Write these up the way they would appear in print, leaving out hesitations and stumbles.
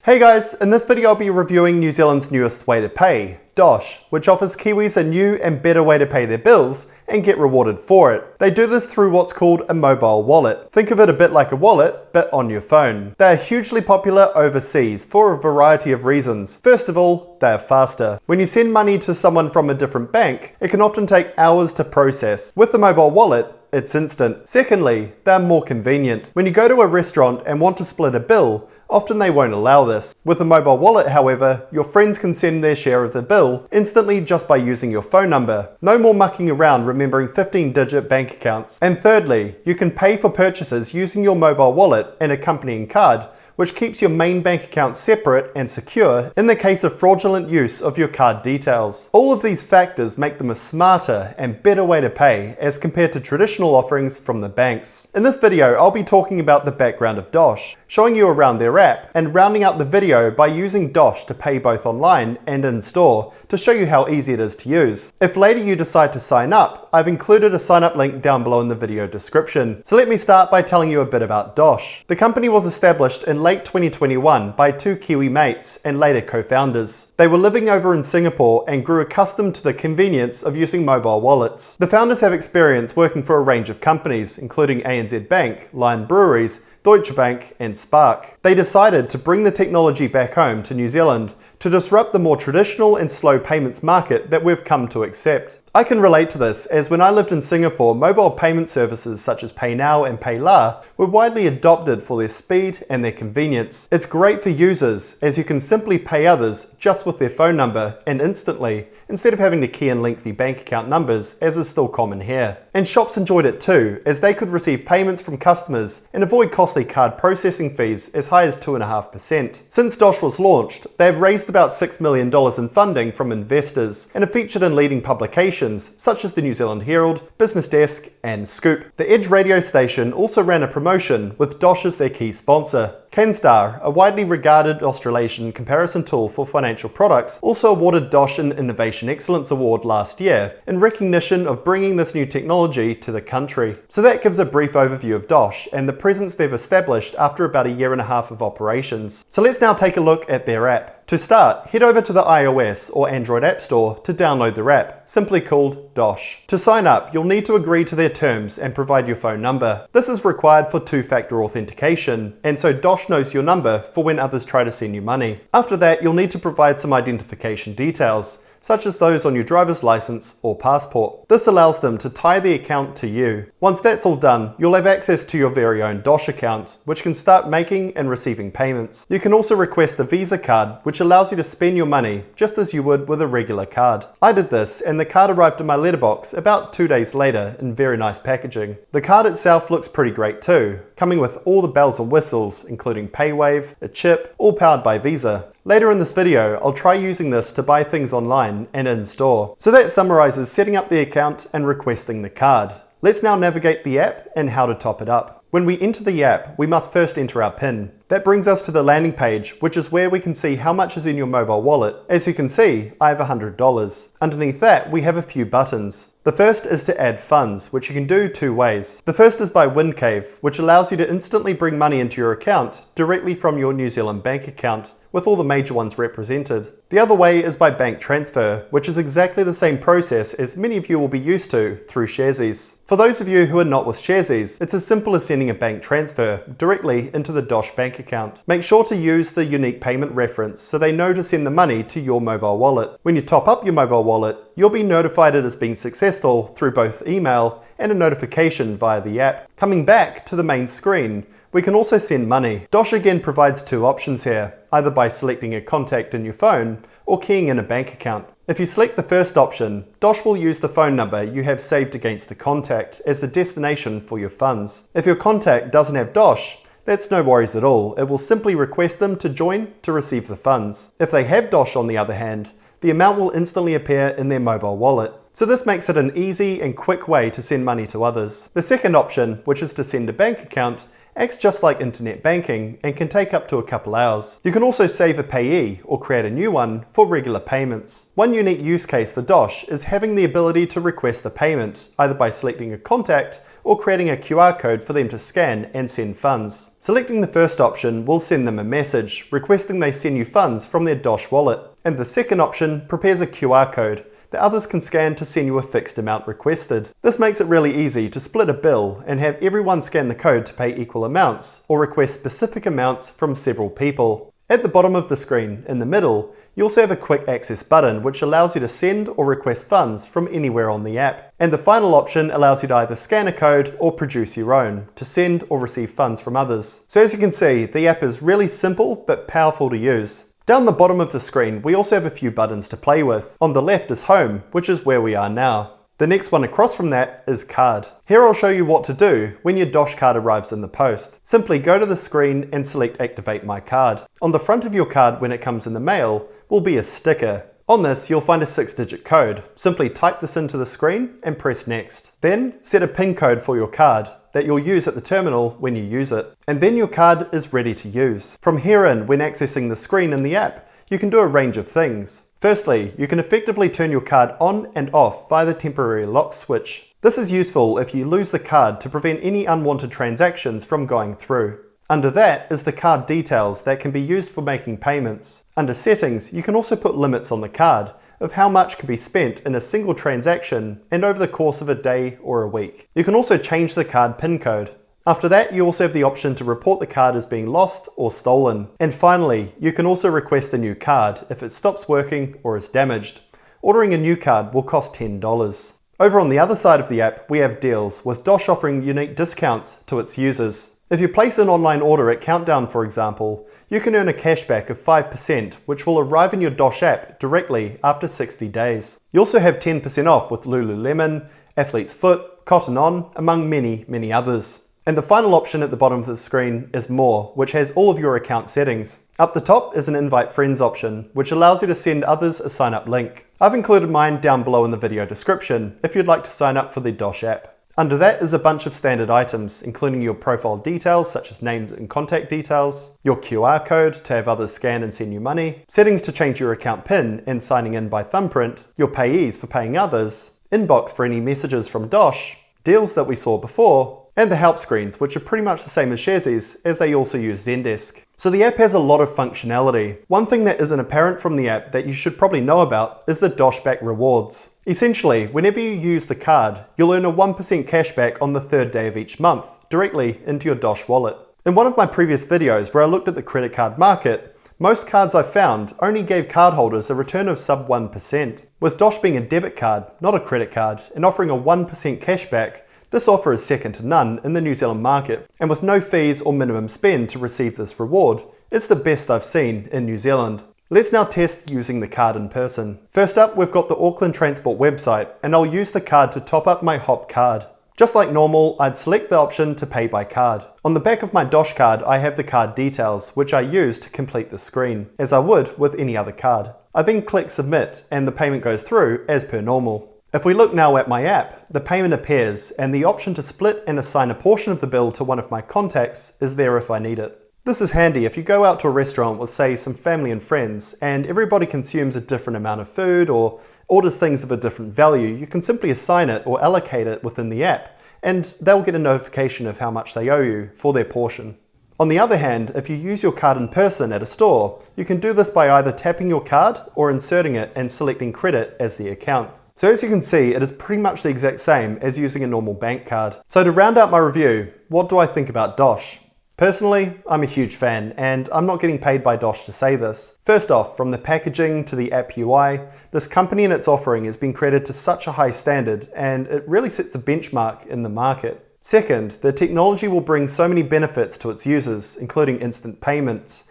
Hey guys, in this video I'll be reviewing New Zealand's newest way to pay, Dosh, which offers Kiwis a new and better way to pay their bills and get rewarded for it. They do this through what's called a mobile wallet. Think of it a bit like a wallet, but on your phone. They are hugely popular overseas for a variety of reasons. First of all, they are faster. When you send money to someone from a different bank, it can often take hours to process. With the mobile wallet, it's instant. Secondly, they're more convenient. When you go to a restaurant and want to split a bill, often they won't allow this. With a mobile wallet, however, your friends can send their share of the bill instantly just by using your phone number. No more mucking around remembering 15-digit bank accounts. And thirdly, you can pay for purchases using your mobile wallet and accompanying card, which keeps your main bank account separate and secure in the case of fraudulent use of your card details. All of these factors make them a smarter and better way to pay as compared to traditional offerings from the banks. In this video, I'll be talking about the background of Dosh, showing you around their app, and rounding out the video by using Dosh to pay both online and in store to show you how easy it is to use. If later you decide to sign up, I've included a sign up link down below in the video description. So let me start by telling you a bit about Dosh. The company was established in late 2021 by two Kiwi mates and later co-founders. They were living over in Singapore and grew accustomed to the convenience of using mobile wallets. The founders have experience working for a range of companies, including ANZ Bank, Lion Breweries, Deutsche Bank and Spark. They decided to bring the technology back home to New Zealand to disrupt the more traditional and slow payments market that we've come to accept. I can relate to this, as when I lived in Singapore, mobile payment services such as PayNow and PayLah were widely adopted for their speed and their convenience. It's great for users, as you can simply pay others just with their phone number and instantly, instead of having to key in lengthy bank account numbers, as is still common here. And shops enjoyed it too, as they could receive payments from customers and avoid costly card processing fees as high as 2.5%. Since Dosh was launched, they have raised about $6 million in funding from investors and have featured in leading publications such as the New Zealand Herald, Business Desk and Scoop. The Edge radio station also ran a promotion with Dosh as their key sponsor. Canstar, a widely regarded Australasian comparison tool for financial products, also awarded Dosh an Innovation Excellence Award last year in recognition of bringing this new technology to the country. So that gives a brief overview of Dosh and the presence they've established after about a year and a half of operations. So let's now take a look at their app. To start, head over to the iOS or Android App Store to download their app, simply called Dosh. To sign up, you'll need to agree to their terms and provide your phone number. This is required for two-factor authentication, and so Dosh knows your number for when others try to send you money. After that, you'll need to provide some identification details, such as those on your driver's license or passport. This allows them to tie the account to you. Once that's all done, you'll have access to your very own Dosh account, which can start making and receiving payments. You can also request a Visa card, which allows you to spend your money just as you would with a regular card. I did this, and the card arrived in my letterbox about 2 days later in very nice packaging. The card itself looks pretty great too, coming with all the bells and whistles, including PayWave, a chip, all powered by Visa. Later in this video, I'll try using this to buy things online and in store. So that summarizes setting up the account and requesting the card. Let's now navigate the app and how to top it up. When we enter the app, we must first enter our PIN. That brings us to the landing page, which is where we can see how much is in your mobile wallet. As you can see, I have $100. Underneath that, we have a few buttons. The first is to add funds, which you can do two ways. The first is by WinCave, which allows you to instantly bring money into your account directly from your New Zealand bank account, with all the major ones represented. The other way is by bank transfer, which is exactly the same process as many of you will be used to through Sharesies. For those of you who are not with Sharesies, it's as simple as sending a bank transfer directly into the Dosh bank account. Make sure to use the unique payment reference so they know to send the money to your mobile wallet. When you top up your mobile wallet, you'll be notified it has been successful through both email and a notification via the app. Coming back to the main screen, we can also send money. Dosh again provides two options here, either by selecting a contact in your phone or keying in a bank account. If you select the first option, Dosh will use the phone number you have saved against the contact as the destination for your funds. If your contact doesn't have Dosh, that's no worries at all. It will simply request them to join to receive the funds. If they have Dosh on the other hand, the amount will instantly appear in their mobile wallet. So this makes it an easy and quick way to send money to others. The second option, which is to send a bank account, acts just like internet banking and can take up to a couple hours. You can also save a payee or create a new one for regular payments. One unique use case for Dosh is having the ability to request a payment, either by selecting a contact or creating a QR code for them to scan and send funds. Selecting the first option will send them a message requesting they send you funds from their Dosh wallet, and the second option prepares a QR code that others can scan to send you a fixed amount requested. This makes it really easy to split a bill and have everyone scan the code to pay equal amounts or request specific amounts from several people. At the bottom of the screen, in the middle, you also have a quick access button which allows you to send or request funds from anywhere on the app. And the final option allows you to either scan a code or produce your own to send or receive funds from others. So as you can see, the app is really simple but powerful to use. Down the bottom of the screen, we also have a few buttons to play with. On the left is Home, which is where we are now. The next one across from that is Card. Here I'll show you what to do when your Dosh card arrives in the post. Simply go to the screen and select Activate My Card. On the front of your card when it comes in the mail will be a sticker. On this you'll find a 6-digit code. Simply type this into the screen and press Next. Then set a PIN code for your card that you'll use at the terminal when you use it. And then your card is ready to use. From here in, when accessing the screen in the app, you can do a range of things. Firstly, you can effectively turn your card on and off via the temporary lock switch. This is useful if you lose the card to prevent any unwanted transactions from going through. Under that is the card details that can be used for making payments. Under Settings, you can also put limits on the card of how much can be spent in a single transaction and over the course of a day or a week. You can also change the card PIN code. After that, you also have the option to report the card as being lost or stolen. And finally, you can also request a new card if it stops working or is damaged. Ordering a new card will cost $10. Over on the other side of the app, we have deals, with Dosh offering unique discounts to its users. If you place an online order at Countdown, for example, you can earn a cashback of 5%, which will arrive in your Dosh app directly after 60 days. You also have 10% off with Lululemon, Athlete's Foot, Cotton On, among many others. And the final option at the bottom of the screen is More, which has all of your account settings. Up the top is an Invite Friends option, which allows you to send others a sign-up link. I've included mine down below in the video description if you'd like to sign up for the Dosh app. Under that is a bunch of standard items, including your profile details such as names and contact details, your QR code to have others scan and send you money, settings to change your account PIN and signing in by thumbprint, your payees for paying others, inbox for any messages from Dosh, deals that we saw before, and the help screens, which are pretty much the same as Sharesies, as they also use Zendesk. So the app has a lot of functionality. One thing that isn't apparent from the app that you should probably know about is the Doshback Rewards. Essentially, whenever you use the card, you'll earn a 1% cashback on the 3rd day of each month, directly into your Dosh wallet. In one of my previous videos where I looked at the credit card market, most cards I found only gave cardholders a return of sub 1%. With Dosh being a debit card, not a credit card, and offering a 1% cashback, this offer is second to none in the New Zealand market, and with no fees or minimum spend to receive this reward, it's the best I've seen in New Zealand. Let's now test using the card in person. First up, we've got the Auckland Transport website, and I'll use the card to top up my HOP card. Just like normal, I'd select the option to pay by card. On the back of my Dosh card, I have the card details, which I use to complete the screen, as I would with any other card. I then click Submit, and the payment goes through as per normal. If we look now at my app, the payment appears and the option to split and assign a portion of the bill to one of my contacts is there if I need it. This is handy if you go out to a restaurant with, say, some family and friends and everybody consumes a different amount of food or orders things of a different value. You can simply assign it or allocate it within the app and they'll get a notification of how much they owe you for their portion. On the other hand, if you use your card in person at a store, you can do this by either tapping your card or inserting it and selecting credit as the account. So as you can see, it is pretty much the exact same as using a normal bank card. So to round out my review, what do I think about Dosh? Personally, I'm a huge fan, and I'm not getting paid by Dosh to say this. First off, from the packaging to the app UI, this company and its offering has been created to such a high standard, and it really sets a benchmark in the market. Second, the technology will bring so many benefits to its users, including instant payments,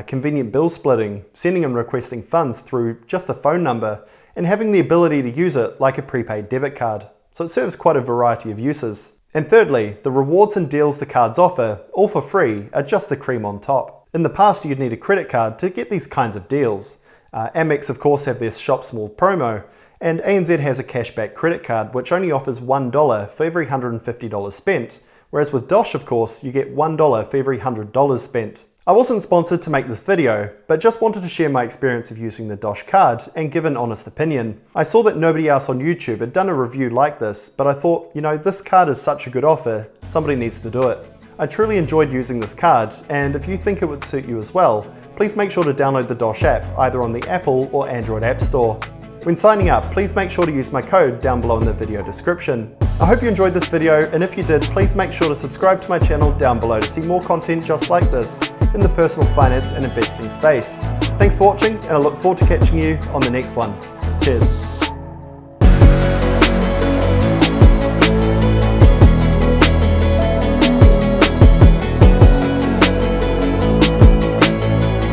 convenient bill splitting, sending and requesting funds through just a phone number, and having the ability to use it like a prepaid debit card. So it serves quite a variety of uses. And thirdly, the rewards and deals the cards offer, all for free, are just the cream on top. In the past, you'd need a credit card to get these kinds of deals. Amex, of course, have their Shop Small promo, and ANZ has a cashback credit card which only offers $1 for every $150 spent, Whereas with Dosh, of course, you get $1 for every $100 spent. I wasn't sponsored to make this video, but just wanted to share my experience of using the Dosh card and give an honest opinion. I saw that nobody else on YouTube had done a review like this, but I thought, you know, this card is such a good offer, somebody needs to do it. I truly enjoyed using this card, and if you think it would suit you as well, please make sure to download the Dosh app either on the Apple or Android App Store. When signing up, please make sure to use my code down below in the video description. I hope you enjoyed this video, and if you did, please make sure to subscribe to my channel down below to see more content just like this in the personal finance and investing space. Thanks for watching, and I look forward to catching you on the next one. Cheers.